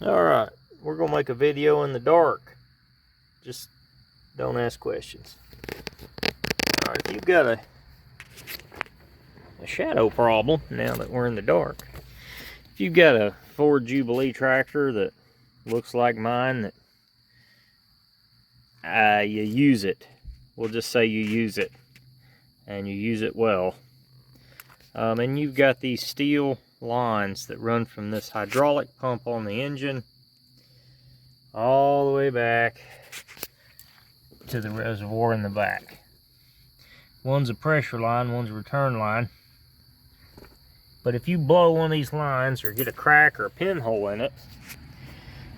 Alright, we're going to make a video in the dark. Just don't ask questions. Alright, if you've got a shadow problem now that we're in the dark, if you've got a Golden Jubilee tractor that looks like mine, that you use it, we'll just say you use it, and you use it well, and you've got these steel lines that run from this hydraulic pump on the engine all the way back to the reservoir in the back. One's a pressure line, one's a return line. But if you blow one of these lines or get a crack or a pinhole in it,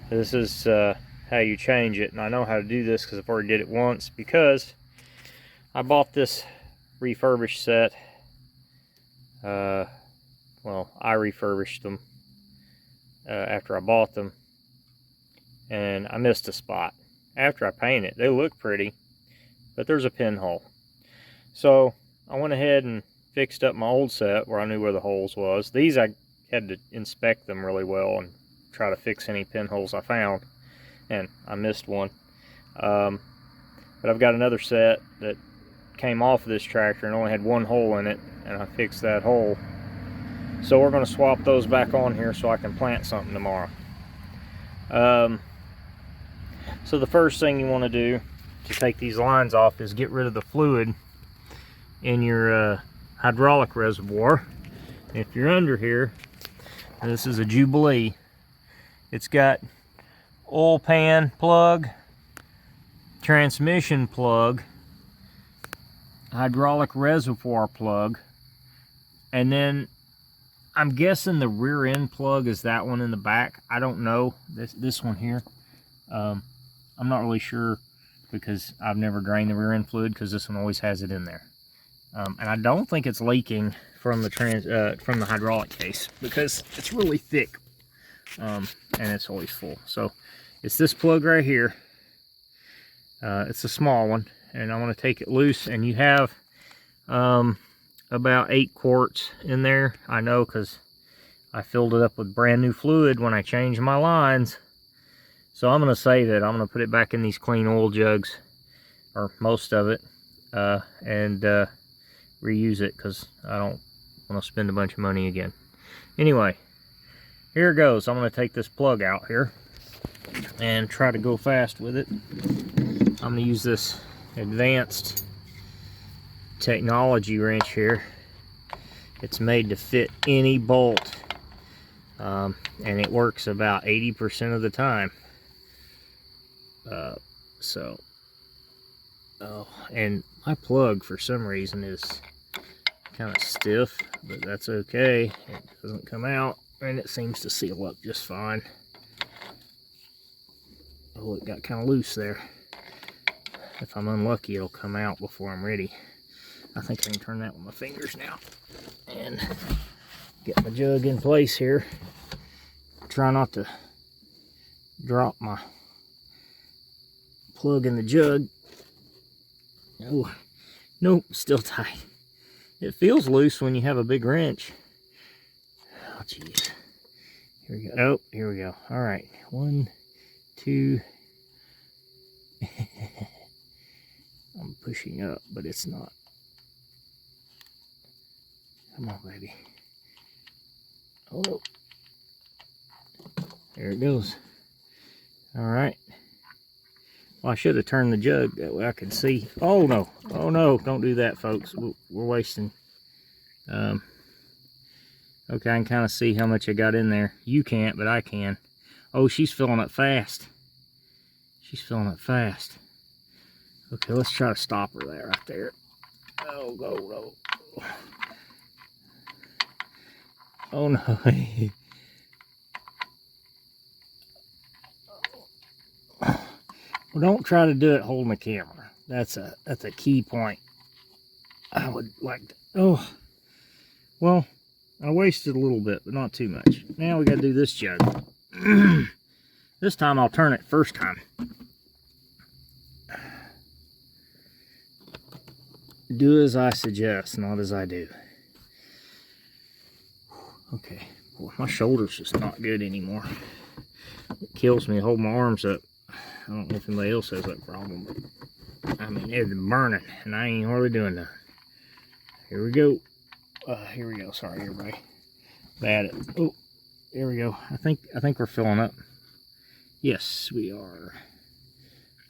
this is how you change it. And I know how to do this because I've already did it once, because I bought this refurbished set. Well, I refurbished them after I bought them, and I missed a spot. After I painted it, they look pretty, but there's a pinhole. So I went ahead and fixed up my old set where I knew where the holes was. These I had to inspect them really well and try to fix any pinholes I found, and I missed one. But I've got another set that came off of this tractor and only had one hole in it, and I fixed that hole. So we're going to swap those back on here so I can plant something tomorrow. So the first thing you want to do to take these lines off is get rid of the fluid in your hydraulic reservoir. If you're under here, and this is a Jubilee, it's got oil pan plug, transmission plug, hydraulic reservoir plug, and then I'm guessing the rear end plug is that one in the back. I don't know, this one here. I'm not really sure because I've never drained the rear end fluid, because this one always has it in there. And I don't think it's leaking from the hydraulic case, because it's really thick, and it's always full. So it's this plug right here. It's a small one, and I want to take it loose. And you have about 8 quarts in there. I know because I filled it up with brand new fluid when I changed my lines. So I'm going to save it. I'm going to put it back in these clean oil jugs, or most of it, and reuse it, because I don't want to spend a bunch of money again. Anyway, here it goes. I'm going to take this plug out here and try to go fast with it. I'm going to use this advanced technology wrench here. It's made to fit any bolt, and it works about 80% of the time. And my plug for some reason is kind of stiff, but that's okay. It doesn't come out, and it seems to seal up just fine. Oh, it got kind of loose there. If I'm unlucky, it'll come out before I'm ready. I think I can turn that with my fingers now and get my jug in place here. Try not to drop my plug in the jug. Oh, nope, still tight. It feels loose when you have a big wrench. Oh, jeez. Here we go. Oh, here we go. All right. 1, 2. I'm pushing up, but it's not. Come on, baby. Oh, no. There it goes. All right. Well, I should have turned the jug, that way I could see. Oh no, oh no, don't do that, folks. We're wasting. Okay, I can kind of see how much I got in there. You can't, but I can. Oh, she's filling up fast. She's filling up fast. Okay, let's try to stop her there, right there. Oh, go. Oh no. Well, don't try to do it holding the camera. That's a key point. I would like to. Oh, well, I wasted a little bit, but not too much. Now we got to do this jug. This time I'll turn it first time. Do as I suggest, not as I do. Okay. Boy, my shoulder's just not good anymore. It kills me to hold my arms up. I don't know if anybody else has that problem, but I mean, they're burning, and I ain't hardly doing nothing. Here we go. Here we go. Sorry, everybody. Bad it. Oh, there we go. I think we're filling up. Yes, we are.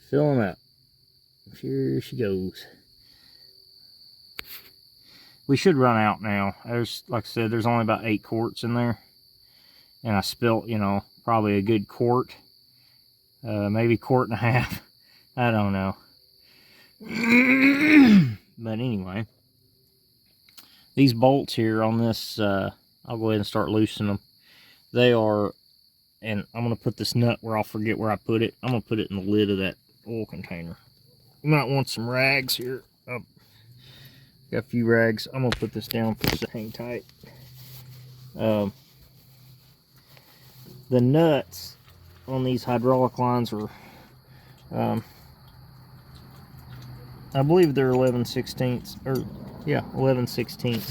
Filling up. Here she goes. We should run out now. There's, like I said, there's only about 8 quarts in there. And I spilt, you know, probably a good quart. Maybe quart and a half. I don't know. But anyway. These bolts here on this, I'll go ahead and start loosening them. They are, and I'm going to put this nut where I'll forget where I put it. I'm going to put it in the lid of that oil container. You might want some rags here. Got a few rags. I'm going to put this down for a hang tight. The nuts on these hydraulic lines are, I believe they're 11/16, or yeah, 11/16.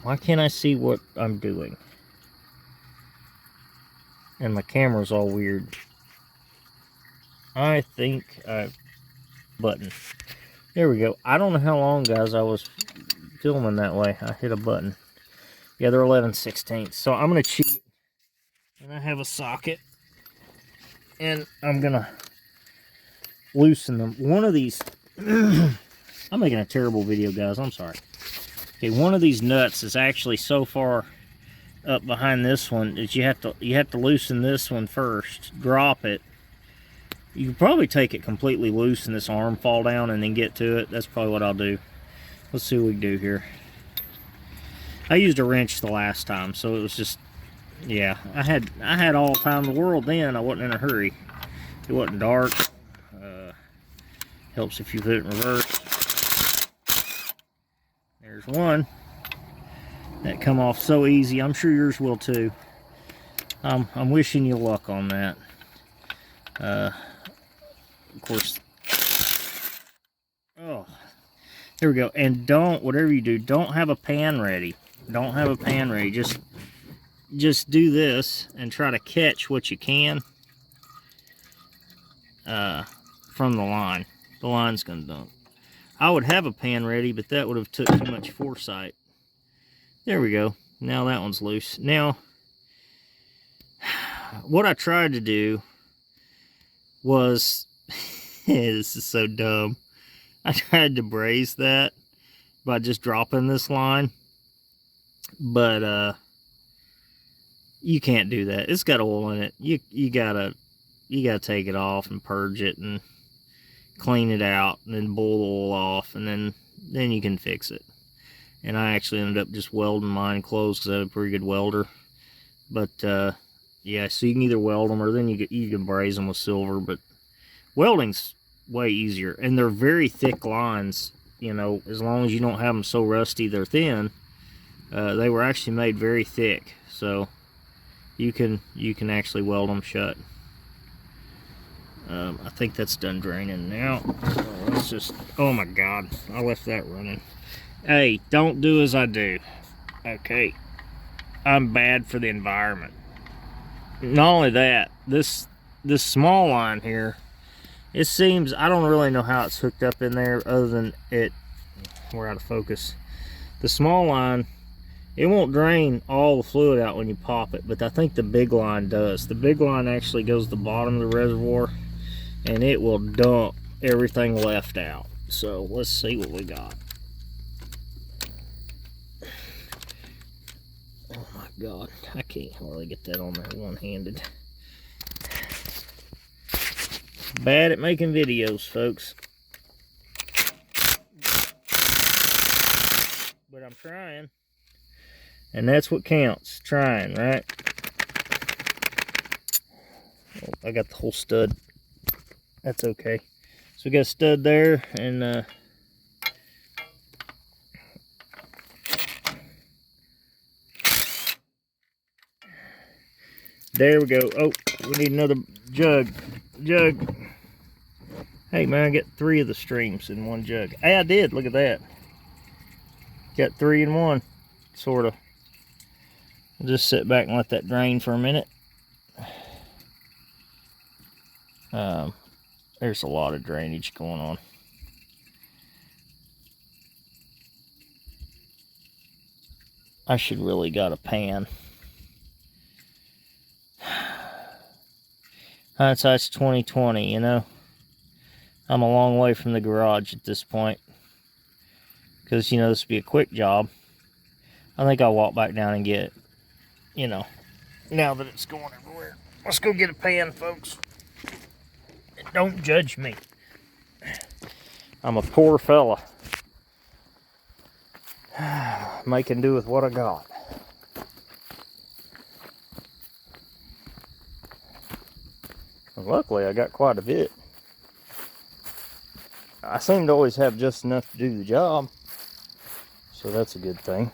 Why can't I see what I'm doing? And my camera's all weird. I think button. There we go. I don't know how long, guys, I was filming that way. I hit a button. Yeah, they're 11/16. So I'm gonna cheat, and I have a socket, and I'm gonna loosen them. One of these, I'm making a terrible video, guys. I'm sorry. Okay, one of these nuts is actually so far up behind this one that you have to loosen this one first. Drop it. You could probably take it completely loose and this arm fall down and then get to it. That's probably what I'll do. Let's see what we can do here. I used a wrench the last time, so it was just, yeah. I had all the time in the world then. I wasn't in a hurry. It wasn't dark. Helps if you put it in reverse. There's one. That come off so easy. I'm sure yours will too. I'm wishing you luck on that. Of course. Oh, there we go. And don't, whatever you do, don't have a pan ready. Don't have a pan ready. Just do this and try to catch what you can from the line. The line's gonna dump. I would have a pan ready, but that would have took too much foresight. There we go. Now that one's loose. Now, what I tried to do was, this is so dumb. I tried to braze that by just dropping this line, but you can't do that. It's got oil in it. You gotta take it off and purge it and clean it out and then boil the oil off, and then you can fix it. And I actually ended up just welding mine closed because I have a pretty good welder. But yeah, so you can either weld them or then you can braze them with silver, but welding's way easier, and they're very thick lines. You know, as long as you don't have them so rusty they're thin. They were actually made very thick, so you can actually weld them shut. I think that's done draining now. Let's just, oh my god, I left that running. Hey, don't do as I do. Okay, I'm bad for the environment. Not only that, this small line here, it seems, I don't really know how it's hooked up in there other than it, we're out of focus. The small line, it won't drain all the fluid out when you pop it, but I think the big line does. The big line actually goes to the bottom of the reservoir, and it will dump everything left out. So let's see what we got. Oh my god, I can't hardly get that on there one-handed. Bad at making videos, folks. But I'm trying. And that's what counts, trying, right? Oh, I got the whole stud. That's okay. So we got a stud there, and there we go. Oh, we need another jug. Hey man, I got 3 of the streams in one jug. Hey, I did, look at that. Got 3 in one, sort of. I'll just sit back and let that drain for a minute. There's a lot of drainage going on. I should really got a pan. Hindsight's 2020, you know. I'm a long way from the garage at this point. Because, you know, this would be a quick job. I think I'll walk back down and get it. You know, now that it's going everywhere. Let's go get a pan, folks. Don't judge me. I'm a poor fella. Making do with what I got. And luckily, I got quite a bit. I seem to always have just enough to do the job. So that's a good thing.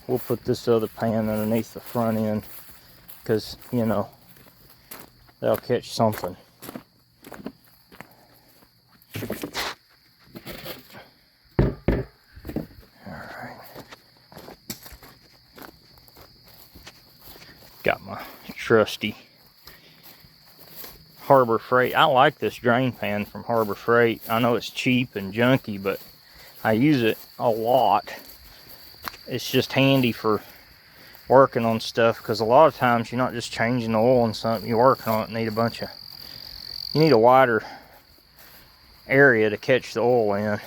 We'll put this other pan underneath the front end because, you know, they'll catch something. Alright. Got my trusty Harbor Freight. I like this drain pan from Harbor Freight. I know it's cheap and junky, but I use it a lot. It's just handy for working on stuff because a lot of times you're not just changing the oil and something, you're working on it, you need a wider area to catch the oil in,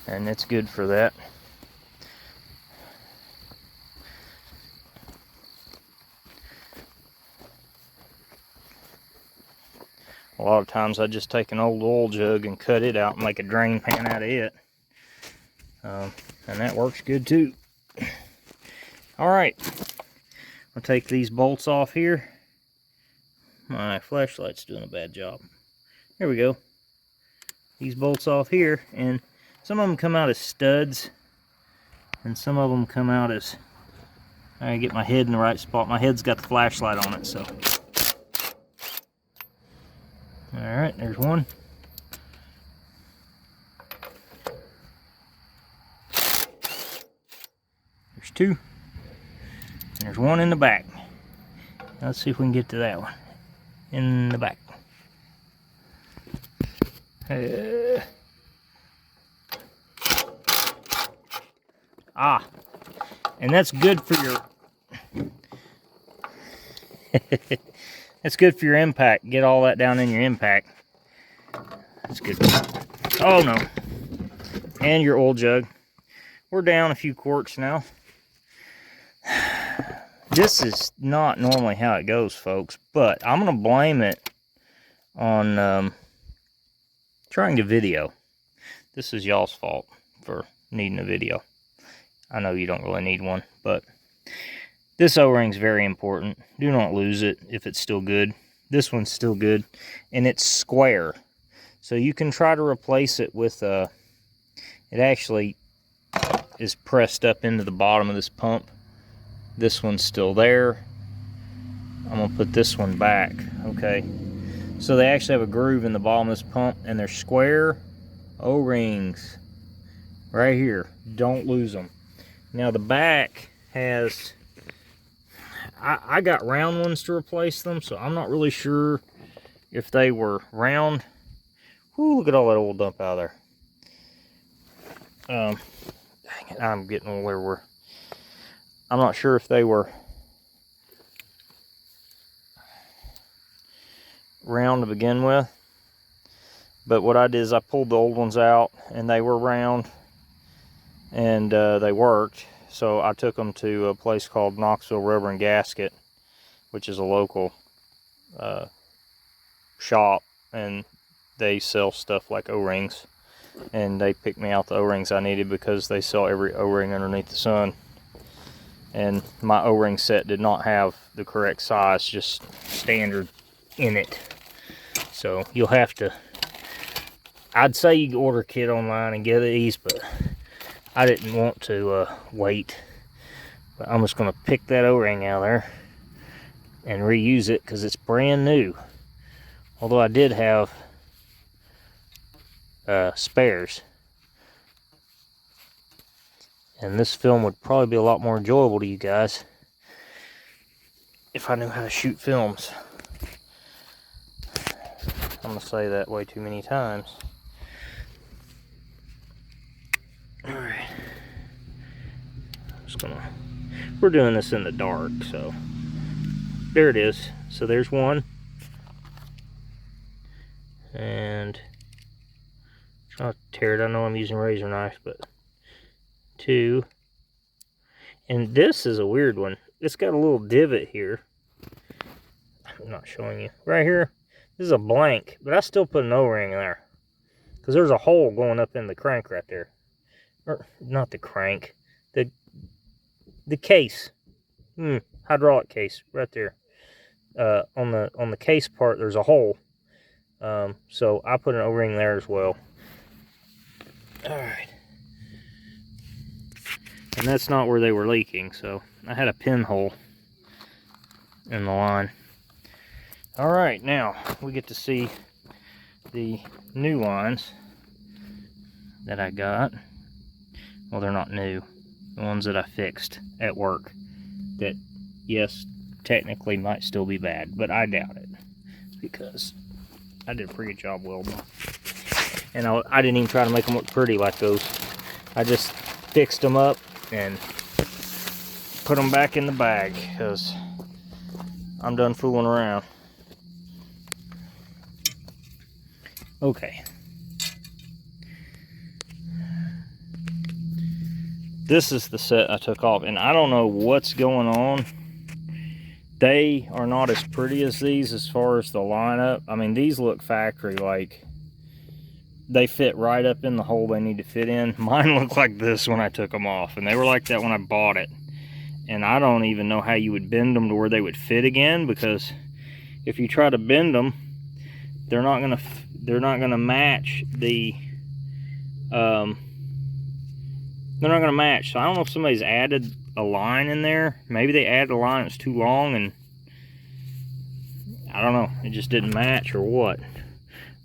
and it's good for that. A lot of times I just take an old oil jug and cut it out and make a drain pan out of it. And that works good too. Alright, I'll take these bolts off here. My flashlight's doing a bad job. There we go. These bolts off here, and some of them come out as studs, and some of them come out as... I gotta get my head in the right spot. My head's got the flashlight on it, so... Alright, there's one. There's two. And there's one in the back. Let's see if we can get to that one. In the back. And that's good for your... That's good for your impact. Get all that down in your impact. That's good. Oh no. And your oil jug. We're down a few quarts now. This is not normally how it goes, folks, but I'm going to blame it on trying to video. This is y'all's fault for needing a video. I know you don't really need one, but this O-ring is very important. Do not lose it if it's still good. This one's still good, and it's square. So you can try to replace it with it actually is pressed up into the bottom of this pump. This one's still there. I'm gonna put this one back, okay? So they actually have a groove in the bottom of this pump, and they're square O-rings right here. Don't lose them. Now the back has, I got round ones to replace them, so I'm not really sure if they were round. Whoo, look at all that oil dump out of there. Dang it, I'm getting where we're... I'm not sure if they were round to begin with, but what I did is I pulled the old ones out, and they were round, and they worked. So I took them to a place called Knoxville Rubber and Gasket, which is a local shop, and they sell stuff like O-rings, and they picked me out the O-rings I needed because they sell every O-ring underneath the sun. And my O-ring set did not have the correct size, just standard in it. So you'll have to, I'd say you can order a kit online and get these, but I didn't want to wait But I'm just going to pick that O-ring out of there and reuse it because it's brand new. Although I did have spares. And this film would probably be a lot more enjoyable to you guys if I knew how to shoot films. I'm going to say that way too many times. Alright. We're doing this in the dark, so there it is. So there's one. And trying to tear it. I know I'm using a razor knife, but 2. And this is a weird one. It's got a little divot here. I'm not showing you. Right here, this is a blank, but I still put an O-ring in there. Because there's a hole going up in the crank right there. Or, not the crank. The case. Hydraulic case right there. On the case part, there's a hole. So I put an O-ring there as well. Alright. And that's not where they were leaking, so I had a pinhole in the line. Alright, now we get to see the new lines that I got. Well, they're not new. The ones that I fixed at work. That, yes, technically might still be bad, but I doubt it. Because I did a pretty good job welding them. And I didn't even try to make them look pretty like those. I just fixed them up and put them back in the bag because I'm done fooling around. Okay. This is the set I took off, and I don't know what's going on. They are not as pretty as these as far as the lineup. I mean, these look factory like. They fit right up in the hole they need to fit in. Mine looked like this when I took them off, and they were like that when I bought it. And I don't even know how you would bend them to where they would fit again, because if you try to bend them, they're not gonna match the they're not gonna match. So I don't know if somebody's added a line in there. Maybe they added a line that's too long, and I don't know, it just didn't match or what.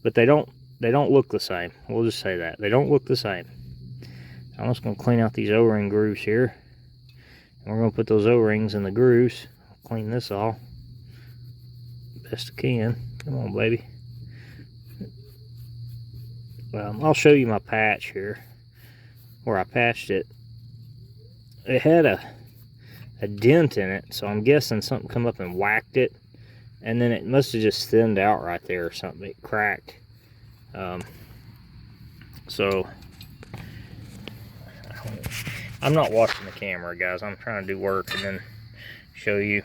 But they don't look the same. We'll just say that. They don't look the same. I'm just going to clean out these O-ring grooves here. And we're going to put those O-rings in the grooves. I'll clean this off best I can. Come on, baby. I'll show you my patch here. Where I patched it. It had a dent in it. So I'm guessing something come up and whacked it. And then it must have just thinned out right there or something. It cracked. So I'm not watching the camera, guys. I'm trying to do work and then show you.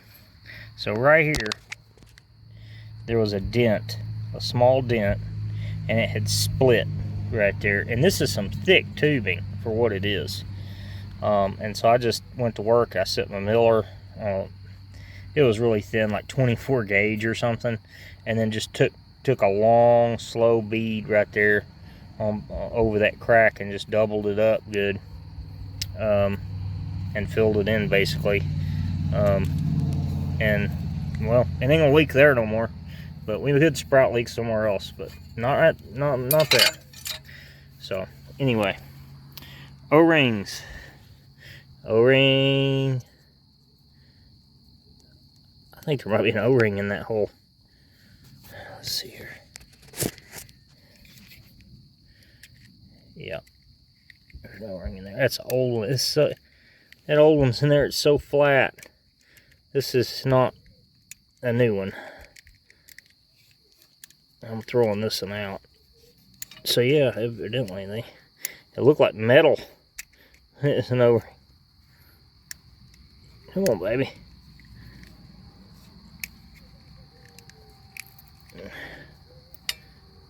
So right here there was a dent, a small dent, and it had split right there. And this is some thick tubing for what it is. And so I just went to work. I set my miller. It was really thin, like 24 gauge or something, and then just took a long slow bead right there over that crack and just doubled it up good, and filled it in basically. And well, it ain't gonna leak there no more, but we could sprout leak somewhere else, but not there. So anyway, O-rings. O-ring. I think there might be an O-ring in that hole. Let's see here. Yeah, there's no ring in there. That's an old one. That old one's in there. It's so flat. This is not a new one. I'm throwing this one out. So yeah, evidently it looked like metal. It's an O-ring. Come on, baby.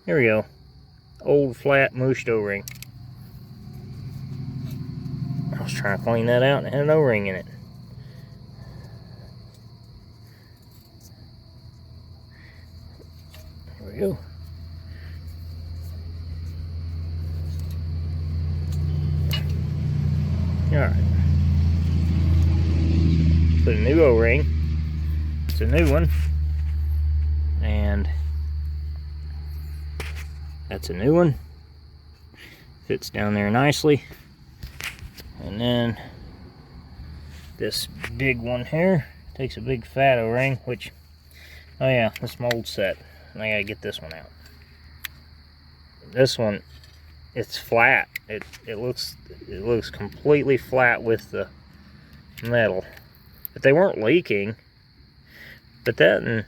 Here we go. Old flat mushed O-ring. I was trying to clean that out and it had an O-ring in it. There we go. Alright. put a new O-ring. It's a new one. And that's a new one. Fits down there nicely. And then this big one here takes a big fat O-ring, which, oh yeah, this mold set. I gotta get this one out. This one, it's flat. It looks completely flat with the metal. But they weren't leaking. But that, and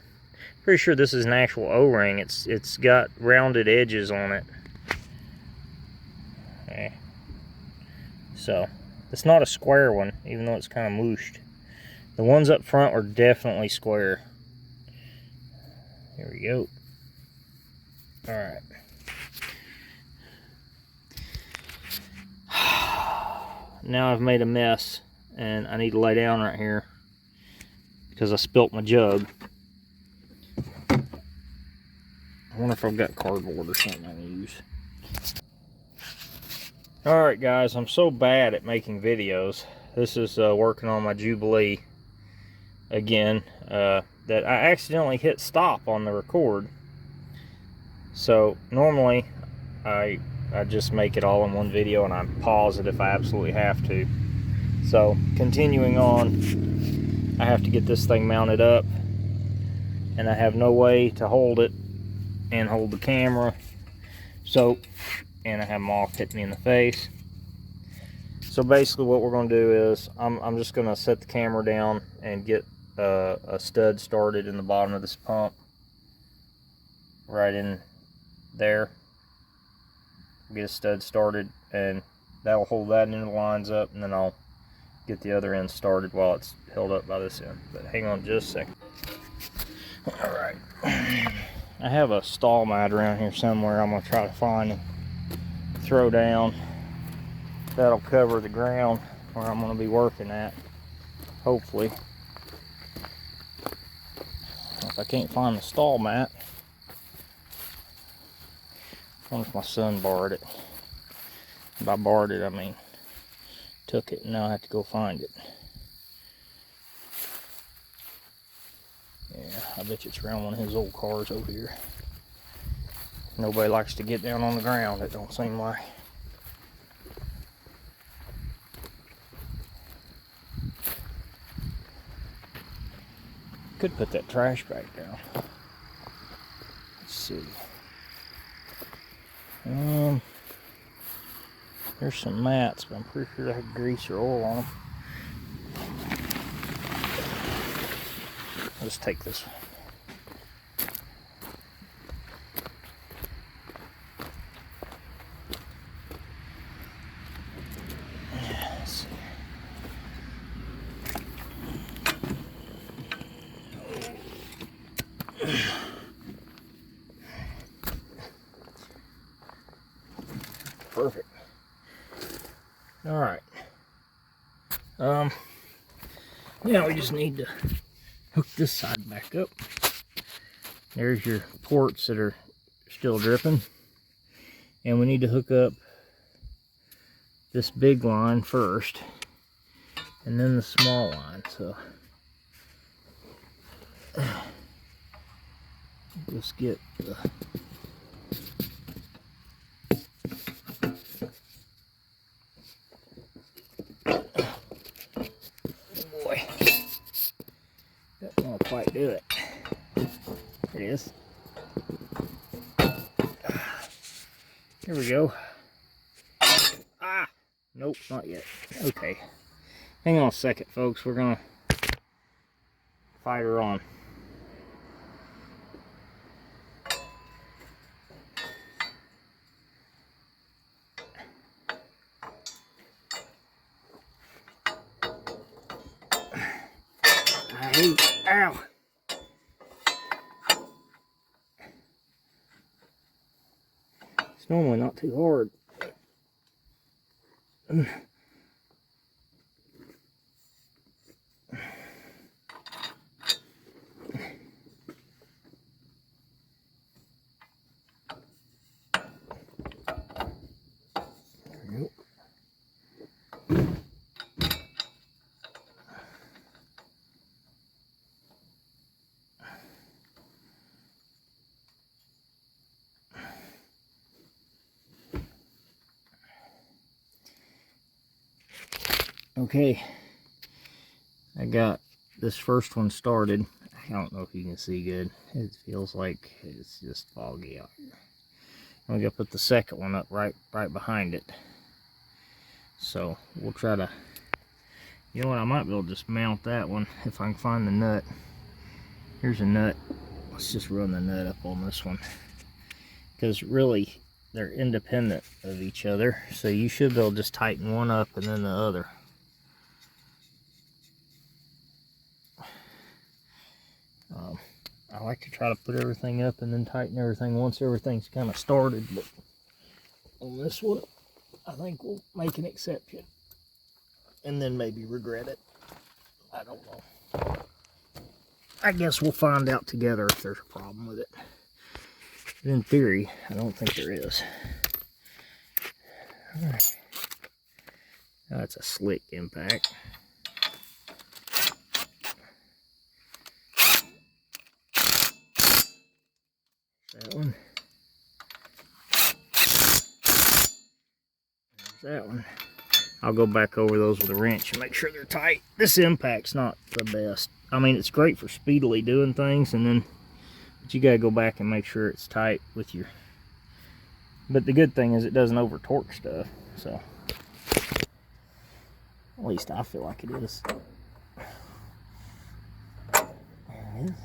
pretty sure this is an actual O-ring. It's got rounded edges on it. Okay. So it's not a square one, even though it's kind of mooshed. The ones up front are definitely square. Here we go. All right. Now I've made a mess, and I need to lay down right here because I spilt my jug. I wonder if I've got cardboard or something I can use. Alright guys, I'm so bad at making videos. This is working on my Jubilee again, that I accidentally hit stop on the record. So normally I just make it all in one video and I pause it if I absolutely have to. So continuing on, I have to get this thing mounted up, and I have no way to hold it and hold the camera. So, and I have moth hit me in the face. So basically what we're going to do is I'm just going to set the camera down and get a stud started in the bottom of this pump right in there. Get a stud started, and that'll hold that end of the lines up, and then I'll get the other end started while it's held up by this end. But hang on just a second. Alright, I have a stall mat around here somewhere I'm going to try to find and throw down. That'll cover the ground where I'm going to be working at, hopefully. If I can't find the stall mat, I wonder if my son borrowed it. By borrowed it, I mean took it, and now I have to go find it. Yeah, I bet you it's around one of his old cars over here. Nobody likes to get down on the ground, it don't seem like. Could put that trash back down. Let's see. There's some mats, but I'm pretty sure they have grease or oil on them. I'll just take this one. Let's see. Perfect. All right. Now we just need to hook this side back up. There's your ports that are still dripping. And we need to hook up this big line first, and then the small line. So let's get the quite do it. There it is. Here we go. Ah! Nope, not yet. Okay. Hang on a second, folks. We're gonna fight her on. Ow! It's normally not too hard. Okay, I got this first one started. I don't know if you can see good. It feels like it's just foggy out here. I'm gonna put the second one up right behind it. So we'll try to, you know what, I might be able to just mount that one if I can find the nut. Here's a nut. Let's just run the nut up on this one, because really they're independent of each other, so you should be able to just tighten one up and then the other. I like to try to put everything up and then tighten everything once everything's kind of started, but on this one I think we'll make an exception and then maybe regret it. I don't know. I guess we'll find out together if there's a problem with it. But in theory, I don't think there is. All right. That's a slick impact. That one. There's that one. I'll go back over those with a wrench and make sure they're tight. This impact's not the best. I mean, it's great for speedily doing things, and then, but you gotta go back and make sure it's tight with your, but the good thing is it doesn't over torque stuff, so at least I feel like it is. There it is.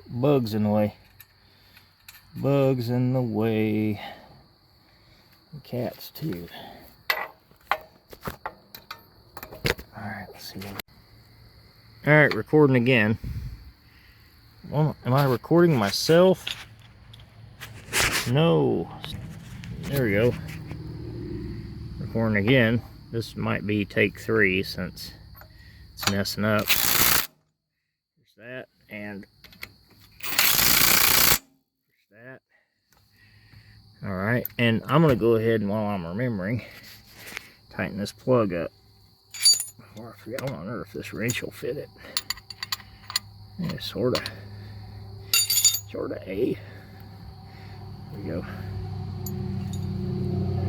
Bugs in the way. Bugs in the way. And cats too. Alright, let's see. Alright, recording again. Well, am I recording myself? No. There we go. Recording again. This might be take 3 since it's messing up. There's that, and that. Alright, and I'm going to go ahead and, while I'm remembering, tighten this plug up. Before I forget, I wonder if this wrench will fit it. Yeah, sorta. Sorta A. There we go.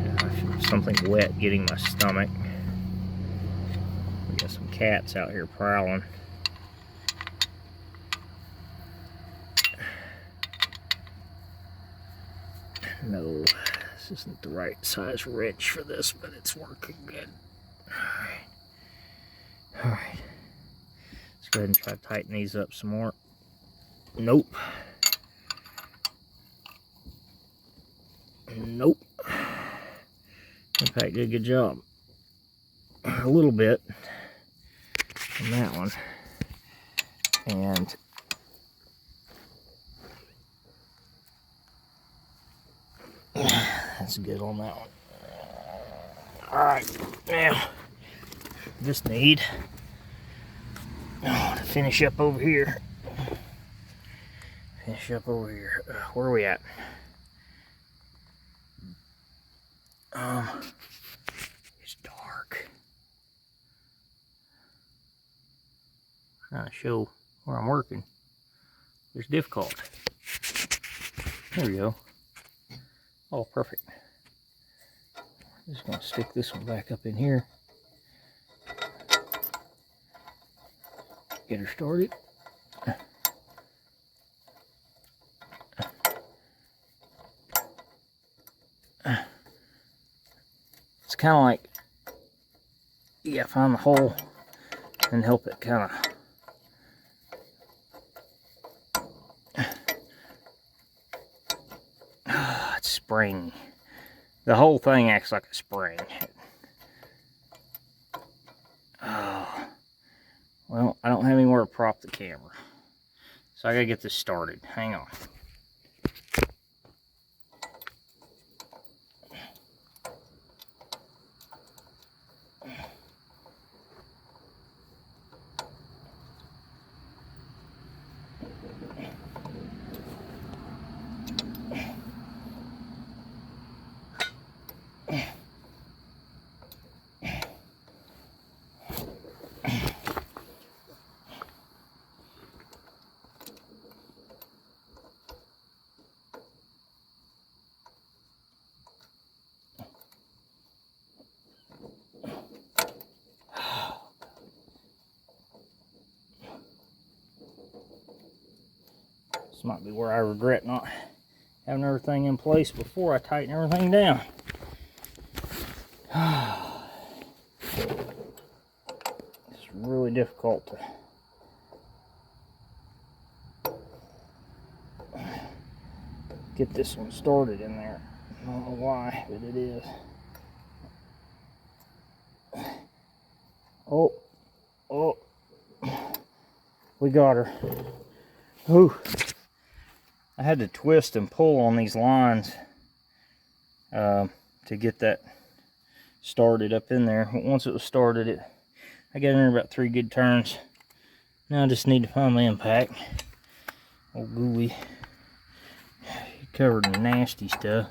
Yeah, I feel something wet getting my stomach. We got some cats out here prowling. No, this isn't the right size wrench for this, but it's working good. Alright. Alright. Let's go ahead and try to tighten these up some more. Nope. Nope. Impact did a good job. A little bit on that one. And that's good on that one. Alright, now just need to finish up over here. Finish up over here. Where are we at? It's dark. Trying to show where I'm working. It's difficult. There we go. Oh, perfect. Just gonna stick this one back up in here. Get her started. It's kind of like, yeah, find the hole and help it kind of. It's spring. The whole thing acts like a spring. Oh, well, I don't have anywhere to prop the camera, so I gotta get this started. Hang on. This might be where I regret not having everything in place before I tighten everything down. It's really difficult to get this one started in there. I don't know why, but it is. Oh, we got her. Ooh. I had to twist and pull on these lines to get that started up in there. But once it was started, I got in there about 3 good turns. Now I just need to find my impact. Oh, gooey. Covered in nasty stuff.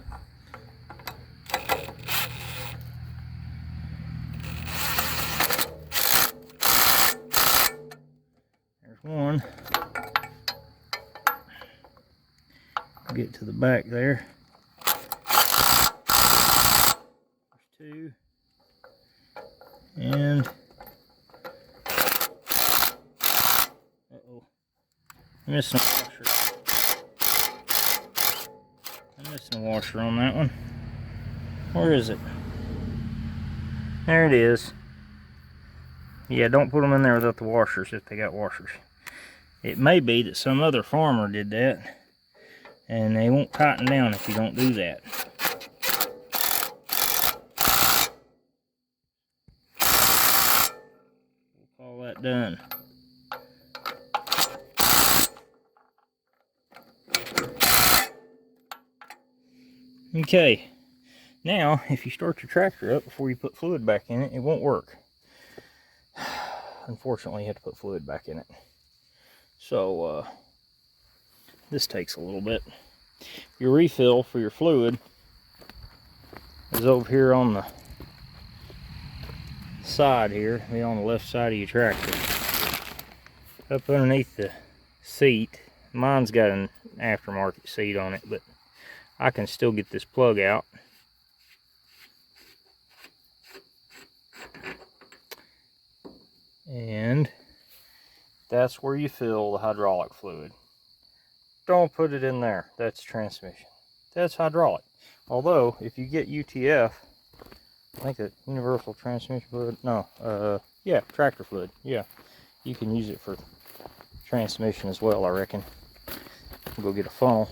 There's one. Get to the back there. There's 2. And uh-oh. I'm missing a washer. I'm missing a washer on that one. Where is it? There it is. Yeah, don't put them in there without the washers if they got washers. It may be that some other farmer did that, and they won't tighten down if you don't do that. We'll call that done. Okay, now if you start your tractor up before you put fluid back in it, it won't work. Unfortunately, you have to put fluid back in it. So, this takes a little bit. Your refill for your fluid is over here on the side here, on the left side of your tractor. Up underneath the seat. Mine's got an aftermarket seat on it, but I can still get this plug out. And that's where you fill the hydraulic fluid. Don't put it in there. That's transmission. That's hydraulic. Although, if you get UTF, I think that universal transmission fluid, no, yeah, tractor fluid, yeah. You can use it for transmission as well, I reckon. We'll go get a funnel.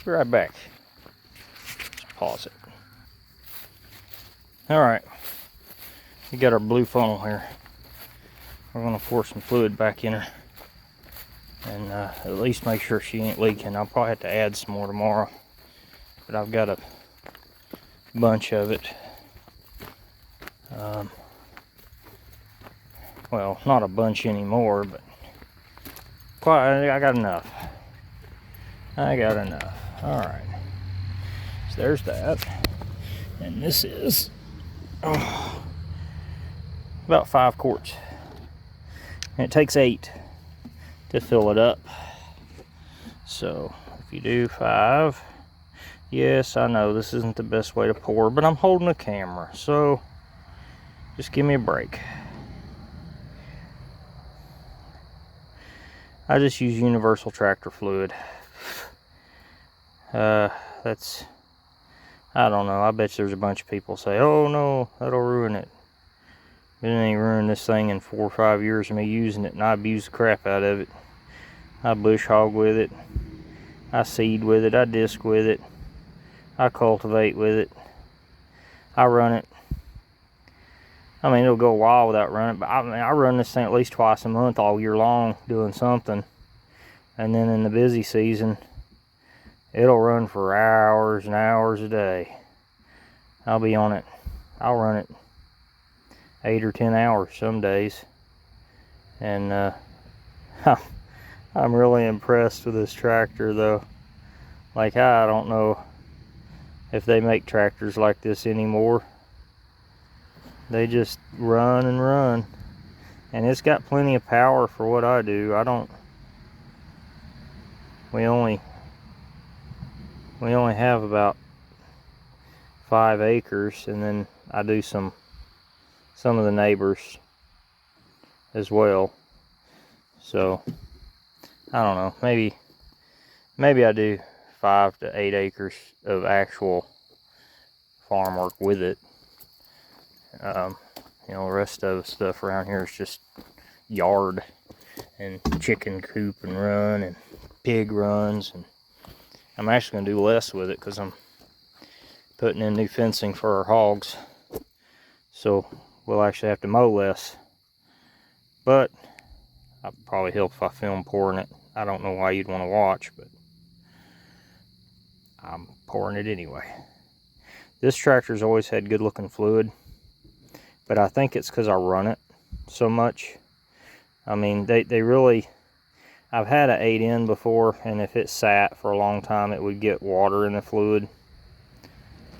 Be right back. Just pause it. Alright. We got our blue funnel here. We're going to pour some fluid back in her. And at least make sure she ain't leaking. I'll probably have to add some more tomorrow. But I've got a bunch of it. Well, not a bunch anymore, but I got enough. I got enough. Alright. So there's that. And this is about 5 quarts. And it takes 8 to fill it up. So if you do 5, yes, I know this isn't the best way to pour, but I'm holding a camera, so just give me a break. I just use universal tractor fluid. That's, I don't know, I bet there's a bunch of people say, oh no, that'll ruin it. It ain't ruined this thing in 4 or 5 years of me using it, and I abuse the crap out of it. I bush hog with it, I seed with it, I disc with it, I cultivate with it, I run it. I mean, it'll go a while without running, but I run this thing at least twice a month all year long doing something. And then in the busy season, it'll run for hours and hours a day. I'll be on it. I'll run it 8 or 10 hours some days. And I'm really impressed with this tractor though. Like, I don't know if they make tractors like this anymore. They just run and run. And it's got plenty of power for what I do. We only have about 5 acres, and then I do some of the neighbors as well. So I don't know, maybe maybe I do 5 to 8 acres of actual farm work with it. You know, the rest of the stuff around here is just yard and chicken coop and run and pig runs, and I'm actually going to do less with it because I'm putting in new fencing for our hogs, so we'll actually have to mow less. But I'll probably help if I film pouring it. I don't know why you'd want to watch, but I'm pouring it anyway. This tractor's always had good looking fluid, but I think it's because I run it so much. I mean, they really, I've had an 8N before, and if it sat for a long time, it would get water in the fluid.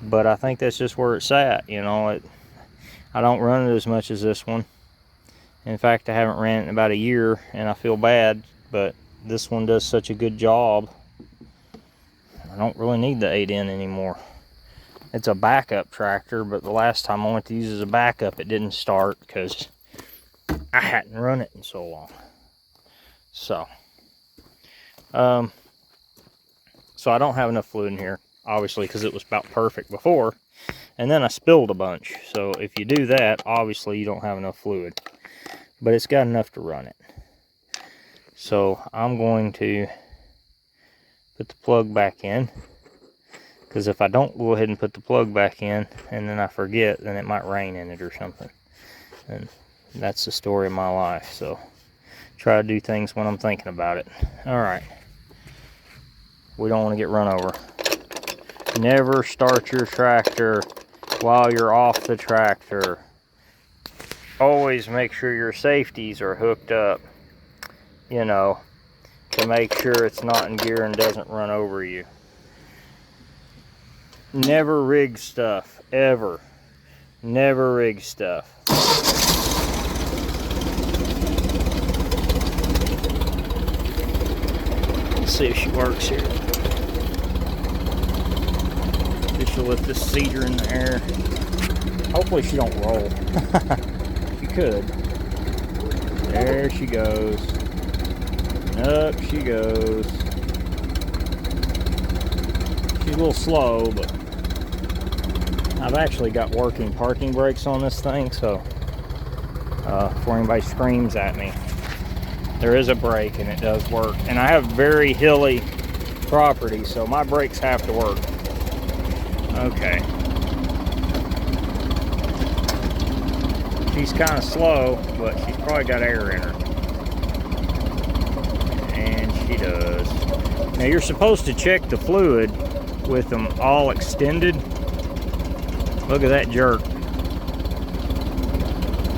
But I think that's just where it sat, you know. I don't run it as much as this one. In fact, I haven't ran it in about a year, and I feel bad, but this one does such a good job. I don't really need the 8N anymore. It's a backup tractor, but the last time I went to use it as a backup, it didn't start because I hadn't run it in so long. So I don't have enough fluid in here, obviously, because it was about perfect before, and then I spilled a bunch. So if you do that, obviously you don't have enough fluid, but it's got enough to run it. So I'm going to put the plug back in, because if I don't go ahead and put the plug back in and then I forget, then it might rain in it or something, and that's the story of my life. So try to do things when I'm thinking about it. All right, we don't want to get run over. Never start your tractor while you're off the tractor. Always make sure your safeties are hooked up, you know, to make sure it's not in gear and doesn't run over you. Never rig stuff, ever. Never rig stuff. Let's see if she works here. Maybe she'll lift this cedar in the air. Hopefully she don't roll. She could. There she goes. And up she goes. She's a little slow, but I've actually got working parking brakes on this thing, so before anybody screams at me, there is a brake and it does work. And I have very hilly property, so my brakes have to work. Okay. She's kind of slow, but she's probably got air in her. And she does. Now you're supposed to check the fluid with them all extended. Look at that jerk.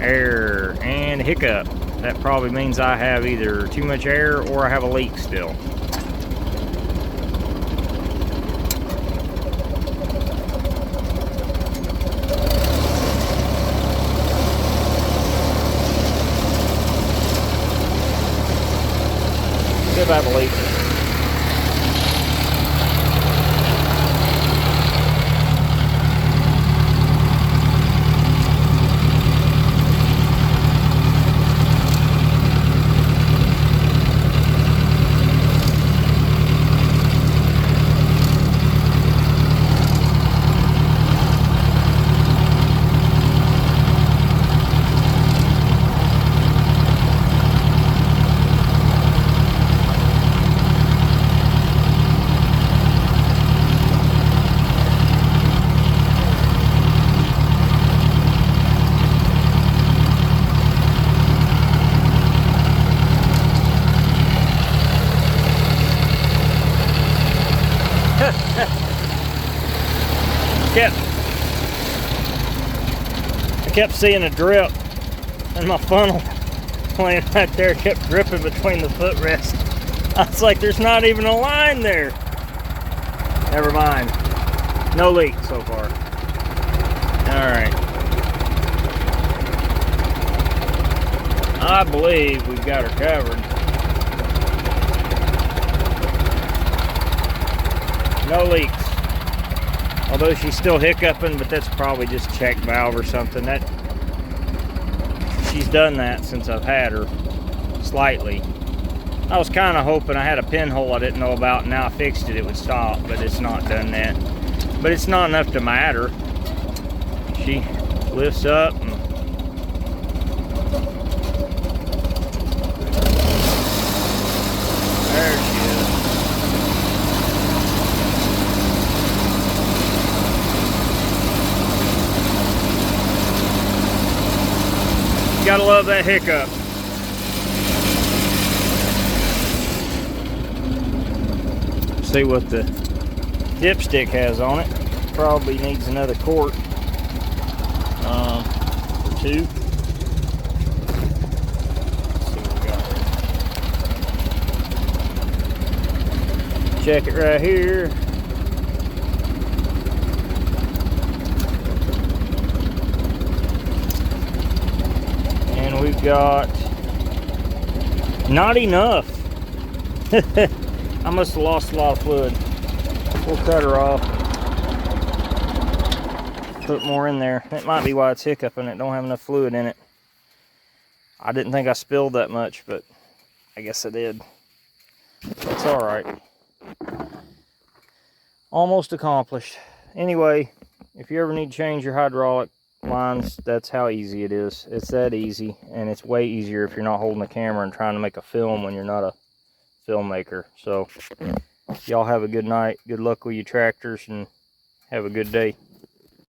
Air and hiccup. That probably means I have either too much air or I have a leak still. If I have a leak. I kept seeing a drip, and my funnel laying right there kept dripping between the footrests. I was like, there's not even a line there. Never mind. No leak so far. Alright. I believe we've got her covered. No leaks. Although she's still hiccuping, but that's probably just check valve or something. She's done that since I've had her, slightly. I was kind of hoping I had a pinhole I didn't know about, and now I fixed it, it would stop, but it's not done that. But it's not enough to matter. She lifts up and there she is. Gotta love that hiccup. See what the dipstick has on it. Probably needs another quart or two. Let's see what we got here. Check it right here. And we've got not enough. I must have lost a lot of fluid. We'll cut her off. Put more in there. That might be why it's hiccuping. It don't have enough fluid in it. I didn't think I spilled that much, but I guess I did. It's alright. Almost accomplished. Anyway, if you ever need to change your hydraulic lines, that's how easy it is. It's that easy, and it's way easier if you're not holding the camera and trying to make a film when you're not a filmmaker. So y'all have a good night. Good luck with your tractors, and have a good day.